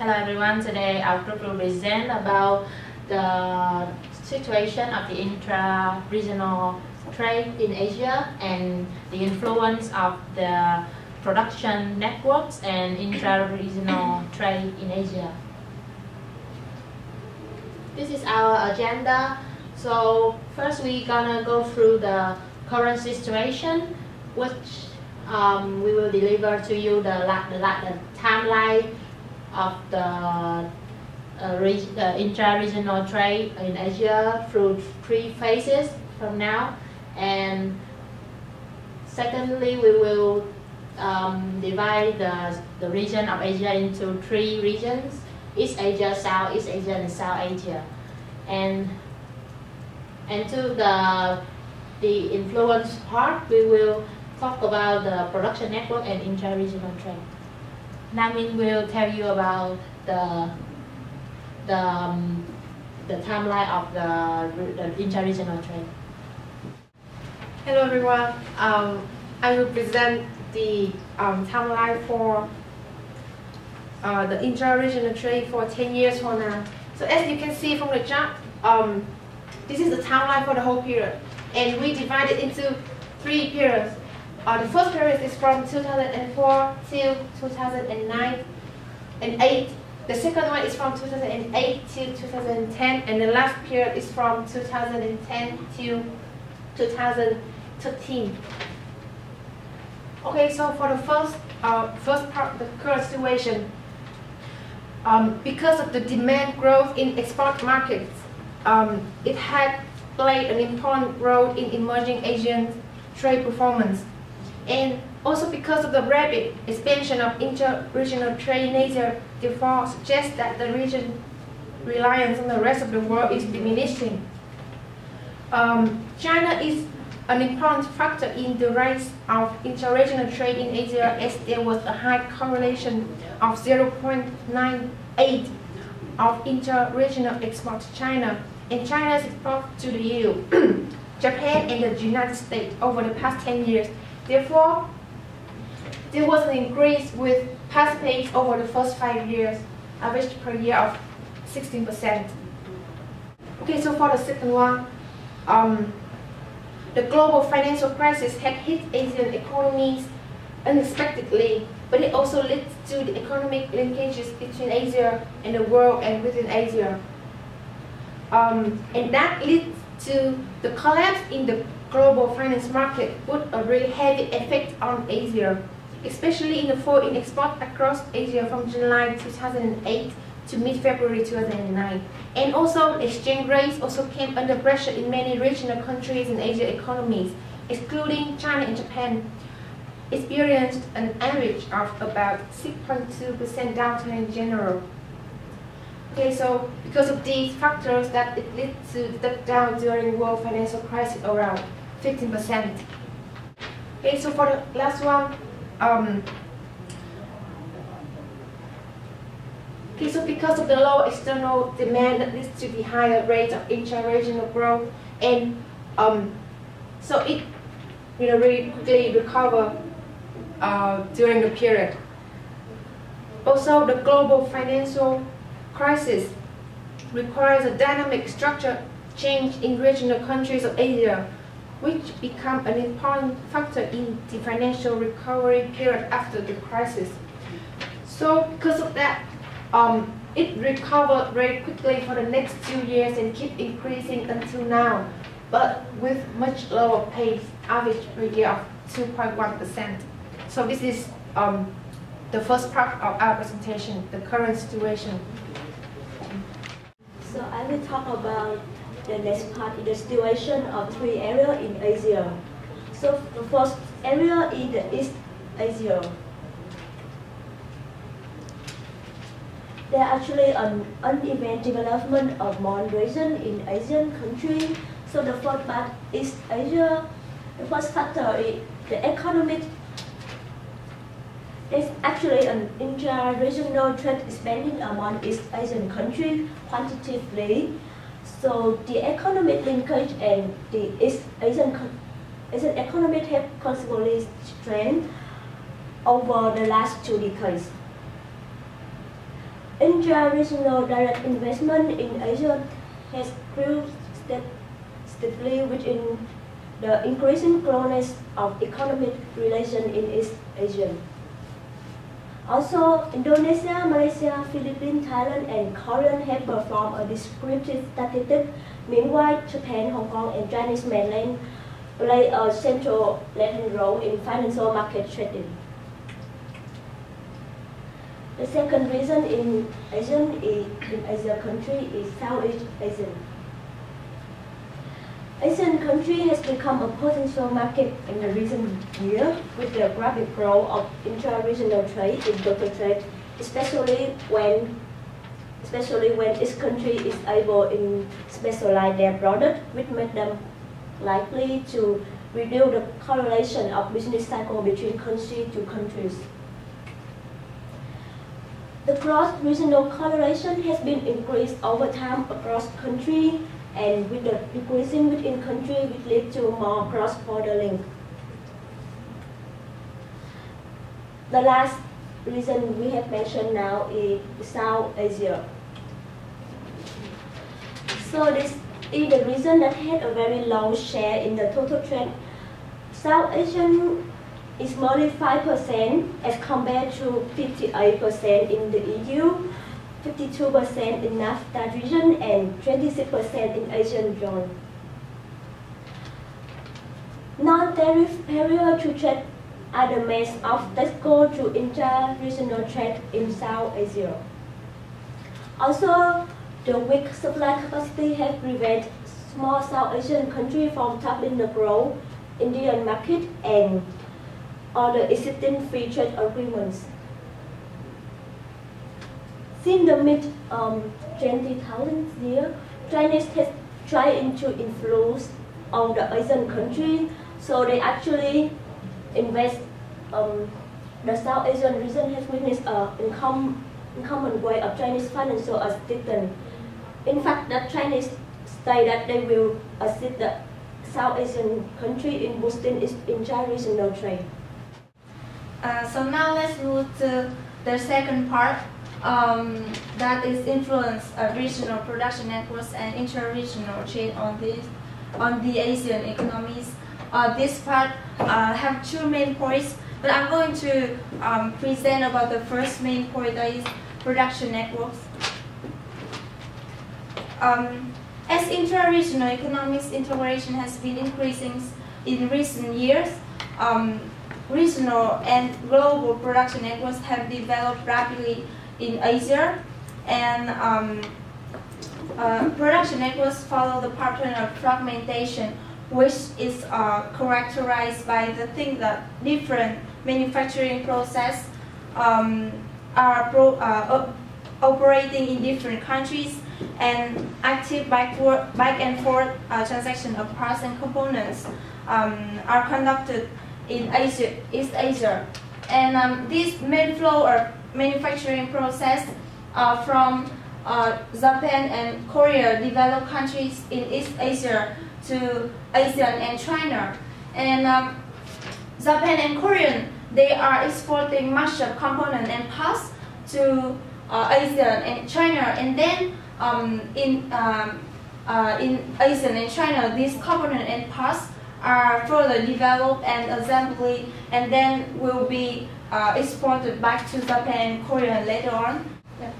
Hello everyone, today our group will present about the situation of the intra-regional trade in Asia and the influence of the production networks and intra-regional trade in Asia. This is our agenda. So first we're gonna go through the current situation, which we will deliver to you the timeline of the intra-regional trade in Asia through 3 phases from now. And secondly, we will divide the region of Asia into 3 regions: East Asia, Southeast Asia, and South Asia. And to the influence part, we will talk about the production network and intra-regional trade. Namin will tell you about the timeline of the intra-regional trade. Hello everyone. I will present the timeline for the intra-regional trade for 10 years from now. So as you can see from the chart, this is the timeline for the whole period, and we divide it into 3 periods. The first period is from 2004 till 2009 and 8. The second one is from 2008 till 2010, and the last period is from 2010 till 2013. Okay, so for the first part, the current situation, because of the demand growth in export markets, it had played an important role in emerging Asian trade performance. And also because of the rapid expansion of inter-regional trade in Asia, therefore suggests that the region's reliance on the rest of the world is diminishing. China is an important factor in the rise of inter-regional trade in Asia, as there was a high correlation of 0.98 of inter-regional export to China, and China's export to the EU, Japan, and the United States over the past 10 years. Therefore, there was an increase with past pace over the first 5 years, average per year of 16%. Okay, so for the second one, the global financial crisis had hit Asian economies unexpectedly, but it also led to the economic linkages between Asia and the world and within Asia. And that led to the collapse in the global finance market, put a really heavy effect on Asia, especially in the fall in export across Asia from July 2008 to mid-February 2009. And also, exchange rates also came under pressure in many regional countries and Asian economies, excluding China and Japan, experienced an average of about 6.2% downturn in general. Okay, so because of these factors, that it led to the down during world financial crisis around 15%. Okay, so for the last one, okay, so because of the low external demand that leads to the higher rate of intra-regional growth, and so it really quickly recover during the period. Also, the global financial crisis requires a dynamic structure change in regional countries of Asia, which become an important factor in the financial recovery period after the crisis. So because of that, it recovered very quickly for the next 2 years and keep increasing until now, but with much lower pace, average per year of 2.1%. So this is the first part of our presentation, the current situation. So I will talk about the next part in the situation of 3 areas in Asia. So the first area is the East Asia. There are actually an uneven development of more region in Asian countries. So the first part, East Asia, the first factor is the economic. There's actually an inter-regional trade expanding among East Asian countries quantitatively. So the economic linkage and the East Asian economy have intra-regional direct investment in Asia has grew steadily within the increasing closeness of economic relations in East Asia. Also, Indonesia, Malaysia, Philippines, Thailand, and Korea have performed a descriptive statistic. Meanwhile, Japan, Hong Kong, and Chinese mainland play a central latent role in financial market trading. The second reason in Asia country is Southeast Asian. Asian country has become a potential market in the recent year with the rapid growth of intra-regional trade in total trade, especially when each country is able to specialize their product, which makes them likely to reduce the correlation of business cycle between country to countries. The cross-regional correlation has been increased over time across country, and with the decreasing within country, which lead to more cross-border link. The last reason we have mentioned now is South Asia. So this is the reason that had a very low share in the total trade. South Asian is only 5% as compared to 58% in the EU, 52% in NAFTA region, and 26% in Asian zone. Non-tariff barrier to trade are the main obstacle to inter-regional trade in South Asia. Also, the weak supply capacity has prevented small South Asian countries from tapping the growth Indian market and other existing free trade agreements. Since the mid-2000s year, Chinese has tried to influence on the Asian countries, so they actually invest. The South Asian region has witnessed an uncommon way of Chinese financial assistance. In fact, the Chinese say that they will assist the South Asian country in boosting its intra-regional trade. So now let's move to the second part. That is influence of regional production networks and inter-regional trade on the Asian economies. This part have two main points, but I'm going to present about the first main point, that is production networks. As inter-regional economics integration has been increasing in recent years, regional and global production networks have developed rapidly in Asia, and production networks follow the pattern of fragmentation, which is characterized by the thing that different manufacturing processes are operating in different countries, and active back and forth transaction of parts and components are conducted in East Asia. And this main flow of manufacturing process from Japan and Korea, developed countries in East Asia, to ASEAN and China. And Japan and Korean, they are exporting much of component and parts to ASEAN and China. And then in ASEAN and China, these component and parts are further developed and assembly, and then will be exported back to Japan and Korea later on. Yeah.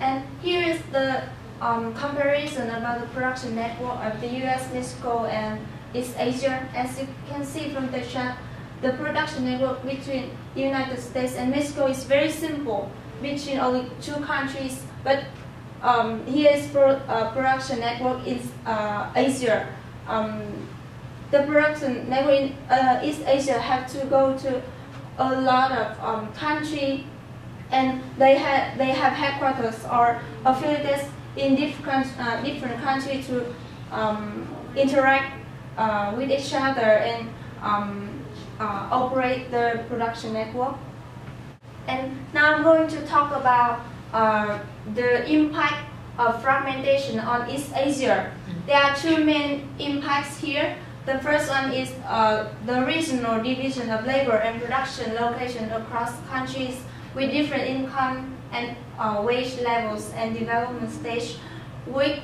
And here is the comparison about the production network of the US, Mexico, and East Asia. As you can see from the chart, the production network between the United States and Mexico is very simple, between only two countries. But here is production network in Asia. The production network in East Asia have to go to a lot of countries, and they have headquarters or affiliates in different countries to interact with each other and operate the production network. And now I'm going to talk about the impact of fragmentation on East Asia. There are two main impacts here. The first one is the regional division of labor and production location across countries, with different income and wage levels and development stage, which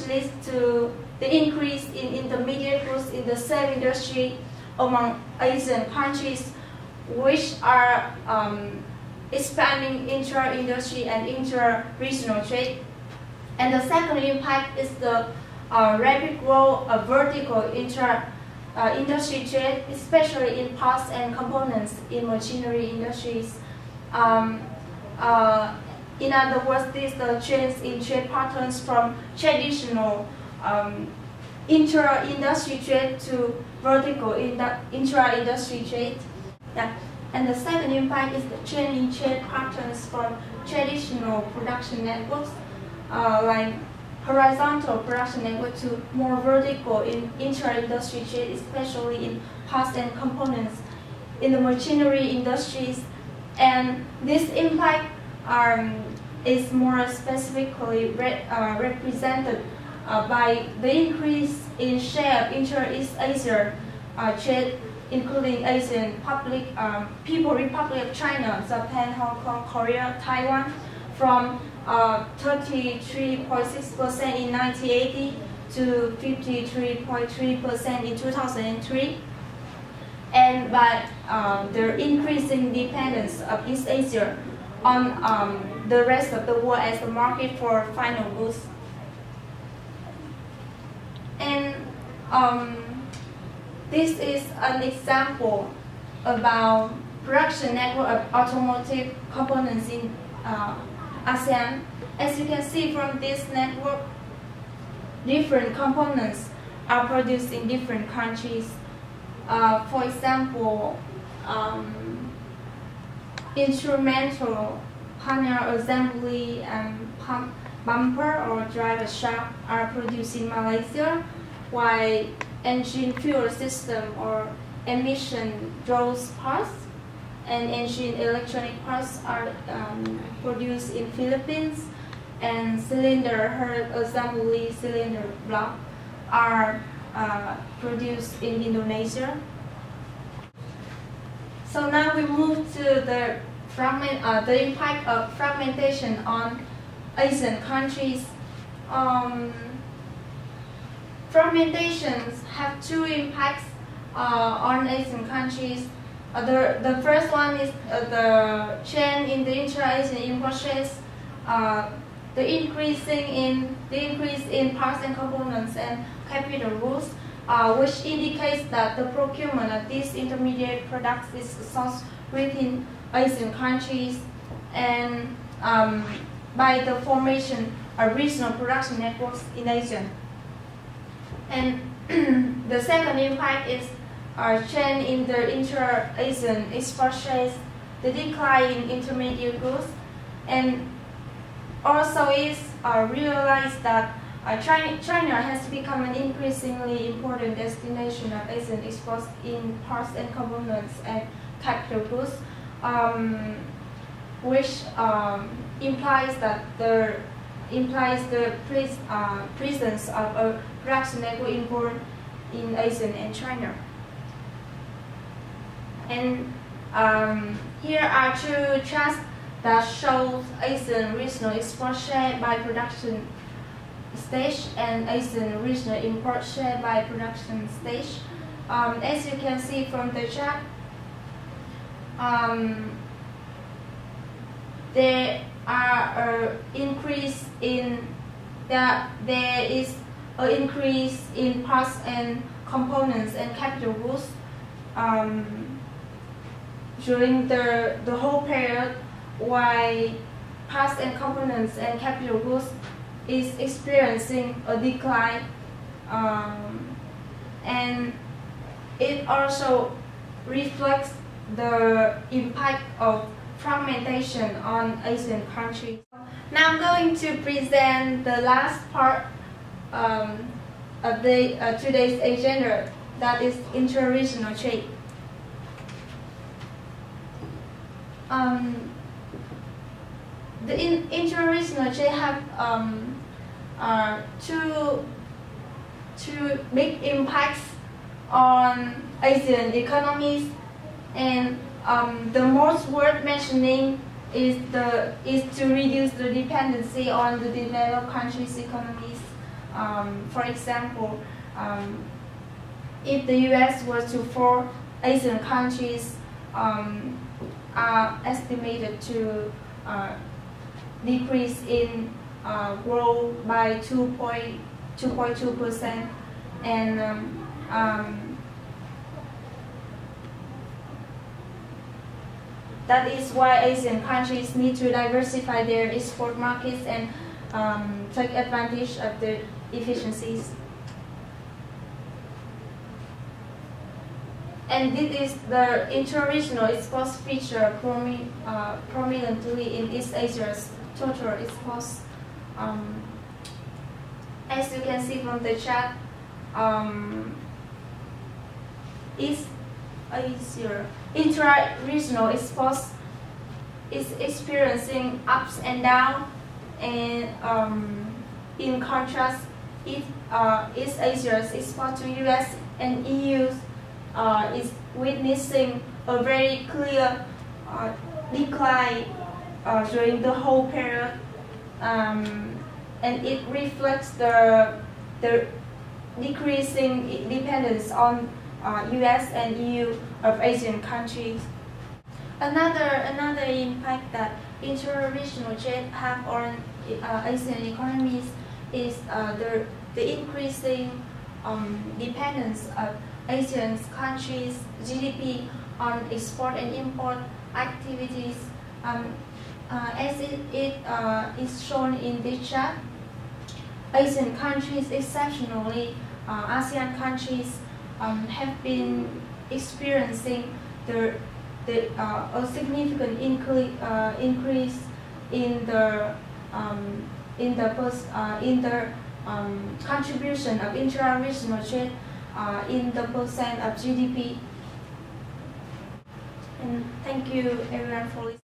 leads to the increase in intermediate goods in the same industry among Asian countries, which are expanding intra-industry and inter-regional trade. And the second impact is the rapid growth of vertical industry trade, especially in parts and components in machinery industries. In other words, these the change in trade patterns from traditional intra-industry trade to vertical intra-industry trade. Yeah. And the second impact is the change in trade patterns from traditional production networks, like horizontal production network, to more vertical in intra-industry trade, especially in parts and components in the machinery industries. And this impact is more specifically represented by the increase in share of intra-East Asia trade, including Asian People Republic of China, Japan, Hong Kong, Korea, Taiwan, from 33.6% in 1980 to 53.3% in 2003, and by the increasing dependence of East Asia on the rest of the world as the market for final goods. And this is an example about production network of automotive components in ASEAN. As you can see from this network, different components are produced in different countries. For example, instrumental panel assembly and bumper or driver shaft are produced in Malaysia, while engine fuel system or emission draws parts and engine electronic parts are produced in Philippines, and cylinder head assembly cylinder block are produced in Indonesia. So now we move to the impact of fragmentation on Asian countries. Fragmentations have two impacts on Asian countries. The first one is the change in the intra-Asian import trades, the increase in parts and components and capital goods, which indicates that the procurement of these intermediate products is sourced within Asian countries, and by the formation of regional production networks in Asia. And the second impact is a change in the intra-Asian export trades, the decline in intermediate goods, and also is realized that China has become an increasingly important destination of Asian exports in parts and components and capital goods, which implies the presence of a production network involved in Asian and China. And here are two charts that shows Asian regional export share by production stage and Asian regional import share by production stage. As you can see from the chart, there is an increase in parts and components and capital goods during the whole period, while parts and components and capital goods is experiencing a decline, and it also reflects the impact of fragmentation on Asian countries. Now I'm going to present the last part of today's agenda, that is inter-regional trade. The inter-regional trade have two big impacts on Asian economies, and the most worth mentioning is to reduce the dependency on the developed countries' economies. For example, if the U.S. was to fall, Asian countries are estimated to decrease in growth by 2.2%, and that is why Asian countries need to diversify their export markets and take advantage of the efficiencies. And this is the inter-regional export feature prominently in East Asia's total exports. As you can see from the chart, East Asia intra-regional exports is experiencing ups and downs, and in contrast, East Asia's export to US and EU is witnessing a very clear decline during the whole period, and it reflects the decreasing dependence on US and EU of Asian countries. Another impact that inter-regional trade have on Asian economies is the increasing dependence of Asian countries' GDP on export and import activities. As it is shown in this chart, Asian countries, exceptionally ASEAN countries, have been experiencing a significant increase in the contribution of intra-regional trade in the percent of GDP. And thank you everyone for listening.